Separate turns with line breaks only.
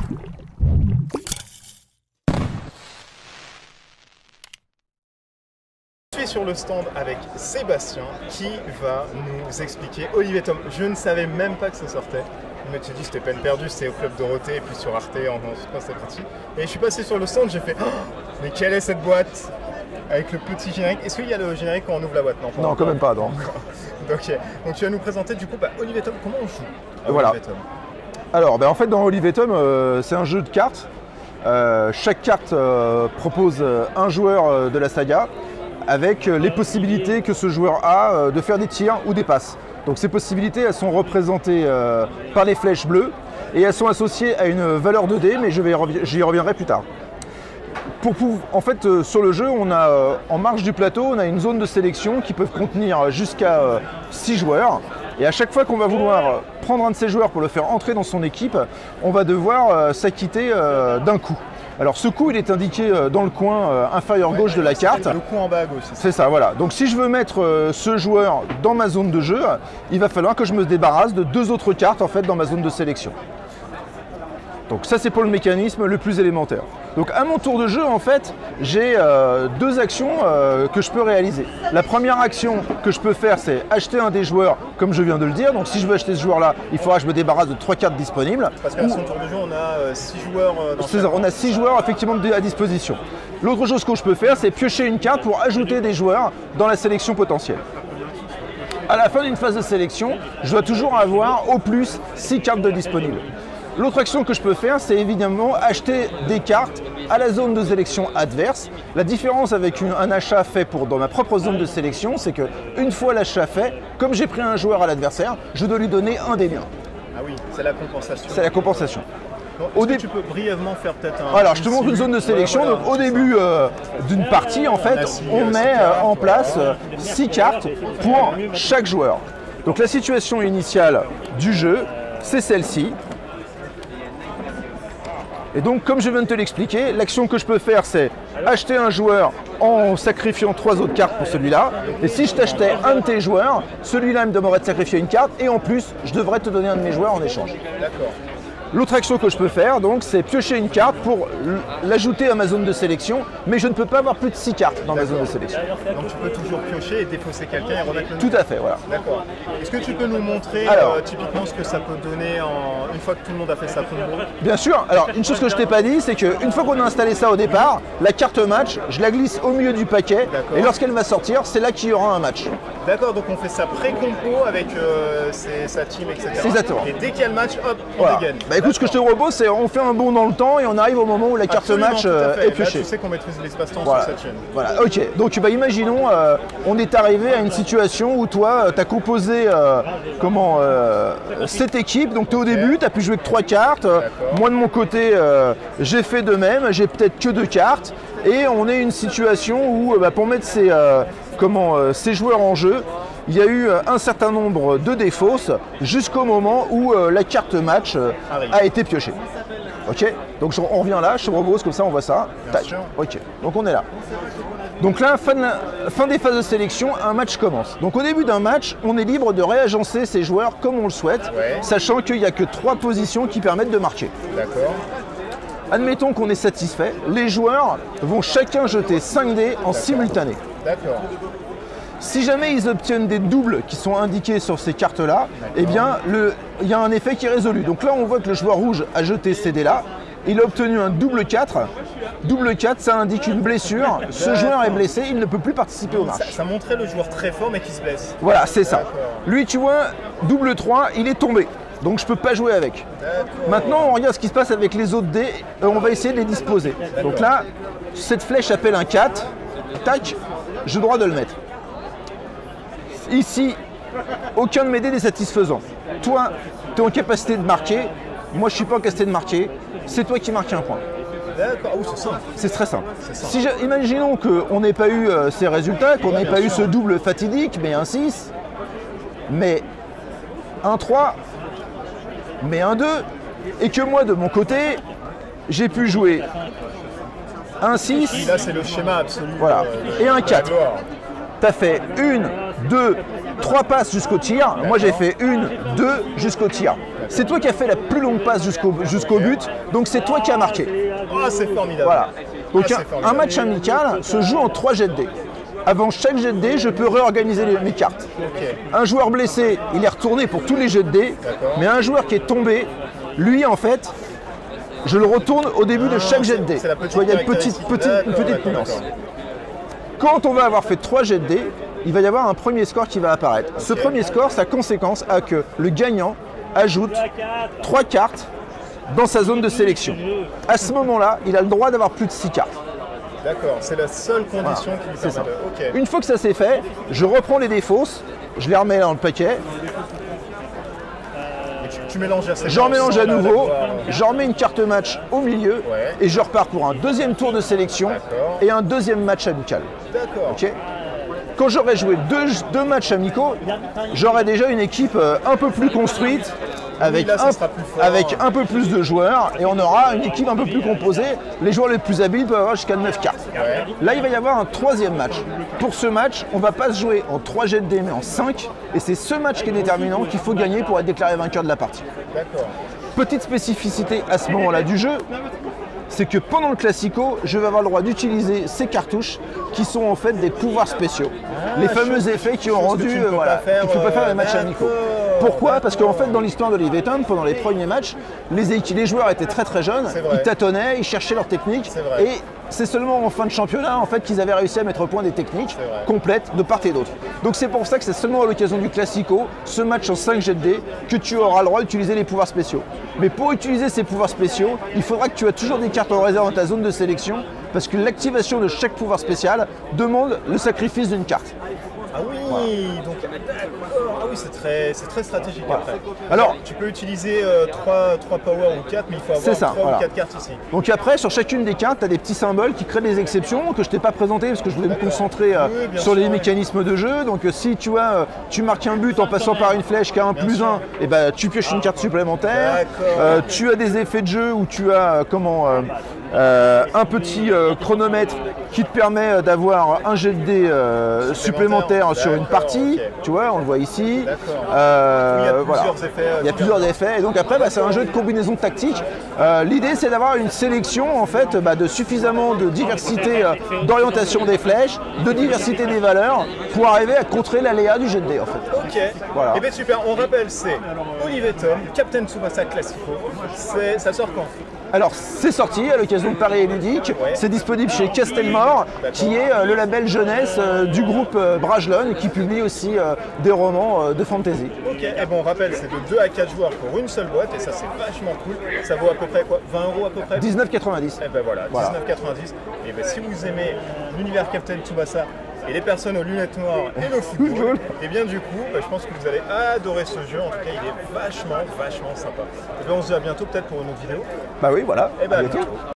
Je suis sur le stand avec Sébastien qui va nous expliquer Olivier Tom. Je ne savais même pas que ça sortait. Mais tu dis c'était peine perdue, c'était au Club Dorothée et puis sur Arte en c'est parti. Et je suis passé sur le stand, j'ai fait oh, mais quelle est cette boîte avec le petit générique. Est-ce qu'il y a le générique quand on ouvre la boîte?
Non, quand même pas, non.
Donc tu vas nous présenter du coup Olivier Tom, comment on joue à
voilà.
Olivier Tom?
Alors en fait dans Olivier Tom c'est un jeu de cartes. Chaque carte propose un joueur de la saga avec les possibilités que ce joueur a de faire des tirs ou des passes. Donc ces possibilités elles sont représentées par les flèches bleues et elles sont associées à une valeur de dés, mais j'y reviendrai plus tard. En fait, sur le jeu, on a en marge du plateau, on a une zone de sélection qui peut contenir jusqu'à 6 joueurs. Et à chaque fois qu'on va vouloir prendre un de ces joueurs pour le faire entrer dans son équipe, on va devoir s'acquitter d'un coup. Alors ce coup, il est indiqué dans le coin inférieur gauche de la carte.
Le coup en bas à gauche.
C'est ça, voilà. Donc si je veux mettre ce joueur dans ma zone de jeu, il va falloir que je me débarrasse de 2 autres cartes en fait dans ma zone de sélection. Donc ça c'est pour le mécanisme le plus élémentaire. Donc à mon tour de jeu en fait, j'ai 2 actions que je peux réaliser. La première action que je peux faire c'est acheter un des joueurs comme je viens de le dire. Donc si je veux acheter ce joueur là, il faudra que je me débarrasse de 3 cartes disponibles.
Parce qu'à son tour de jeu on a 6 joueurs
on a 6 joueurs effectivement à disposition. L'autre chose que je peux faire c'est piocher une carte pour ajouter des joueurs dans la sélection potentielle. À la fin d'une phase de sélection, je dois toujours avoir au plus 6 cartes de disponibles. L'autre action que je peux faire, c'est évidemment acheter des cartes à la zone de sélection adverse. La différence avec un achat fait dans ma propre zone de sélection, c'est qu'une fois l'achat fait, comme j'ai pris un joueur à l'adversaire, je dois lui donner un des miens.
Ah oui, c'est la compensation.
C'est la compensation.
Est-ce que tu peux brièvement faire peut-être un...
Alors, je te montre une zone de sélection.
Voilà,
donc, au début d'une partie, en fait, on met en place 6 cartes pour chaque joueur. Donc, la situation initiale du jeu, c'est celle-ci. Et donc, comme je viens de te l'expliquer, l'action que je peux faire, c'est acheter un joueur en sacrifiant 3 autres cartes pour celui-là. Et si je t'achetais un de tes joueurs, celui-là me demanderait de sacrifier une carte. Et en plus, je devrais te donner un de mes joueurs en échange.
D'accord.
L'autre action que je peux faire, donc, c'est piocher une carte pour l'ajouter à ma zone de sélection, mais je ne peux pas avoir plus de 6 cartes dans ma zone de sélection.
Donc tu peux toujours piocher et défausser quelqu'un et remettre le
Tout à fait, voilà.
D'accord. Est-ce que tu peux nous montrer typiquement ce que ça peut donner une fois que tout le monde a fait sa combo?
Bien sûr. Alors, une chose que je t'ai pas dit, c'est qu'une fois qu'on a installé ça au départ, la carte match, je la glisse au milieu du paquet, et lorsqu'elle va sortir, c'est là qu'il y aura un match.
D'accord, donc on fait sa pré-compo avec sa team, etc.
C'est exactement.
Et dès qu'il y a le match, hop, on dégaine.
Bah écoute, ce que je te propose, c'est on fait un bond dans le temps et on arrive au moment où la carte match est piochée.
Là, tu sais qu'on maîtrise l'espace-temps
voilà.
sur cette chaîne.
Voilà, ok. Donc bah, imaginons, on est arrivé à une situation où toi, tu as composé cette équipe. Donc tu es au début, tu n'as pu jouer que 3 cartes. Moi de mon côté, j'ai fait de même, j'ai peut-être que 2 cartes. Et on est une situation où pour mettre ces joueurs en jeu, il y a eu un certain nombre de défausses jusqu'au moment où la carte match a été piochée. Ok, donc on revient là, je te propose comme ça on voit ça. Tac. Ok, donc on est là. Donc là, fin des phases de sélection, un match commence. Donc au début d'un match, on est libre de réagencer ses joueurs comme on le souhaite, sachant qu'il n'y a que 3 positions qui permettent de marquer.
D'accord.
Admettons qu'on est satisfait, les joueurs vont chacun jeter 5 dés en simultané.
D'accord.
Si jamais ils obtiennent des doubles qui sont indiqués sur ces cartes-là, eh bien, il y a un effet qui est résolu. Donc là, on voit que le joueur rouge a jeté ces dés-là. Il a obtenu un double 4. Double 4, ça indique une blessure. Ce joueur est blessé, il ne peut plus participer au match.
Ça montrait le joueur très fort mais qui se blesse.
Voilà, c'est ça. Lui, tu vois, double 3, il est tombé. Donc je ne peux pas jouer avec. Maintenant, on regarde ce qui se passe avec les autres dés. On va essayer de les disposer. Donc là, cette flèche appelle un 4. Tac, j'ai le droit de le mettre. Ici, aucun de mes dés n'est satisfaisant. Toi, tu es en capacité de marquer. Moi, je ne suis pas en capacité de marquer. C'est toi qui marques un point.
D'accord, oh, c'est simple.
C'est très simple. Imaginons qu'on n'ait pas eu ces résultats, qu'on n'ait pas eu ce double fatidique, mais un 6, mais un 3, mais un 2, et que moi, de mon côté, j'ai pu jouer un 6.
Là, c'est le schéma absolu.
Voilà. Et un 4. Tu as fait 1, 2, 3 passes jusqu'au tir. Moi, j'ai fait 1, 2 jusqu'au tir. C'est toi qui as fait la plus longue passe jusqu'au but, donc c'est toi qui as marqué.
Ah, c'est formidable.
Voilà. Donc
Ah, c'est formidable.
un match amical se joue en 3 jets de dés. Avant chaque jet de dés, je peux réorganiser mes cartes.
Ok.
Un joueur blessé, il est retourné pour tous les jets de dés, mais un joueur qui est tombé, lui en fait, je le retourne au début de chaque jet de dés.
C'est la
Tu
petite
vois, il y a une
caractéristique.
petite nuance. Quand on va avoir fait 3 jets de dés, il va y avoir un premier score qui va apparaître. Ce premier score, sa conséquence a que le gagnant ajoute 3 cartes dans sa zone de sélection. À ce moment-là, il a le droit d'avoir plus de 6 cartes.
D'accord, c'est la seule condition qui lui
C'est ça.
permet de... Ok.
Une fois que ça c'est fait, je reprends les défausses, je les remets dans le paquet,
Et tu mélanges assez
j'en
bien,
mélange
sans
à
la
nouveau,
voir.
j'en remets une carte match au milieu
Ouais.
et je repars pour un deuxième tour de sélection
D'accord.
et un deuxième match amical.
D'accord.
Ok. Quand j'aurai joué deux matchs amicaux, j'aurai déjà une équipe un peu plus construite, avec,
là, ça sera plus fort.
avec un peu plus de joueurs, et on aura une équipe un peu plus composée. Les joueurs les plus habiles peuvent avoir jusqu'à 9 cartes.
Ouais.
Là, il va y avoir un troisième match. Pour ce match, on ne va pas se jouer en 3 jets de dés, mais en 5, et c'est ce match qui est déterminant, qu'il faut gagner pour être déclaré vainqueur de la partie.
D'accord.
Petite spécificité à ce moment-là du jeu, c'est que pendant le Classico, je vais avoir le droit d'utiliser ces cartouches qui sont en fait des pouvoirs spéciaux. Les fameux effets qui ont
chose que
rendu
tu ne peux
voilà,
pas faire,
que tu peux pas faire les matchs
d'accord.
amicaux. Pourquoi? Parce qu'en fait, dans l'histoire de l'Olivetum, pendant les premiers matchs, les joueurs étaient très très jeunes,
C'est vrai.
ils tâtonnaient, ils cherchaient leur technique,
C'est vrai.
et c'est seulement en fin de championnat en fait qu'ils avaient réussi à mettre au point des techniques
vrai.
complètes de part et d'autre. Donc c'est pour ça que c'est seulement à l'occasion du Classico, ce match en 5 jets de dés, que tu auras le droit d'utiliser les pouvoirs spéciaux. Mais pour utiliser ces pouvoirs spéciaux, il faudra que tu aies toujours des cartes en réserve dans ta zone de sélection, parce que l'activation de chaque pouvoir spécial demande le sacrifice d'une carte.
Ah oui, donc d'accord. Ah oui, c'est très stratégique après.
Alors,
Tu peux utiliser 3 power ou 4, mais il faut
C'est
avoir
ça,
3
voilà.
ou 4 cartes ici.
donc après, sur chacune des cartes, tu as des petits symboles qui créent des exceptions que je t'ai pas présenté parce que je voulais me concentrer
Oui, bien
sur les
sûr, oui.
mécanismes de jeu. Donc si tu marques un but en passant par une flèche qui a un
Bien
+1,
sûr.
et ben, tu pioches une carte supplémentaire.
D'accord.
Tu as des effets de jeu où tu as un petit chronomètre qui te permet d'avoir un jet de dés supplémentaire sur une
D'accord,
partie.
ok.
Tu vois, on le voit ici.
D'accord.
Euh,
Il y a
voilà.
plusieurs effets.
Il y a plusieurs effets, et donc après c'est un jeu de combinaison tactique. L'idée c'est d'avoir une sélection en fait de suffisamment de diversité d'orientation des flèches, de diversité des valeurs pour arriver à contrer l'aléa du jet de dés en fait.
Ok.
Voilà.
Et bien super, on rappelle, c'est Olivetum, Captain Tsubasa Classico. Ça sort quand?
Alors c'est sorti à l'occasion de Paris et Ludique,
Ouais.
c'est disponible chez Castelmore qui est le label jeunesse du groupe Brajlon qui publie aussi des romans de fantasy.
Ok, et bon, on rappelle, c'est de 2 à 4 joueurs pour une seule boîte, et ça c'est vachement cool. Ça vaut à peu près quoi? 20 € à peu près?
19,90.
Et ben voilà,
Voilà.
19,90. Et ben si vous aimez l'univers Captain Tsubasa et les personnes aux lunettes noires et le football, et bien du coup, je pense que vous allez adorer ce jeu. En tout cas, il est vachement sympa. Et ben on se dit à bientôt peut-être pour une autre vidéo.
Bah oui, voilà.
Et ben
À
à
bientôt.
bientôt.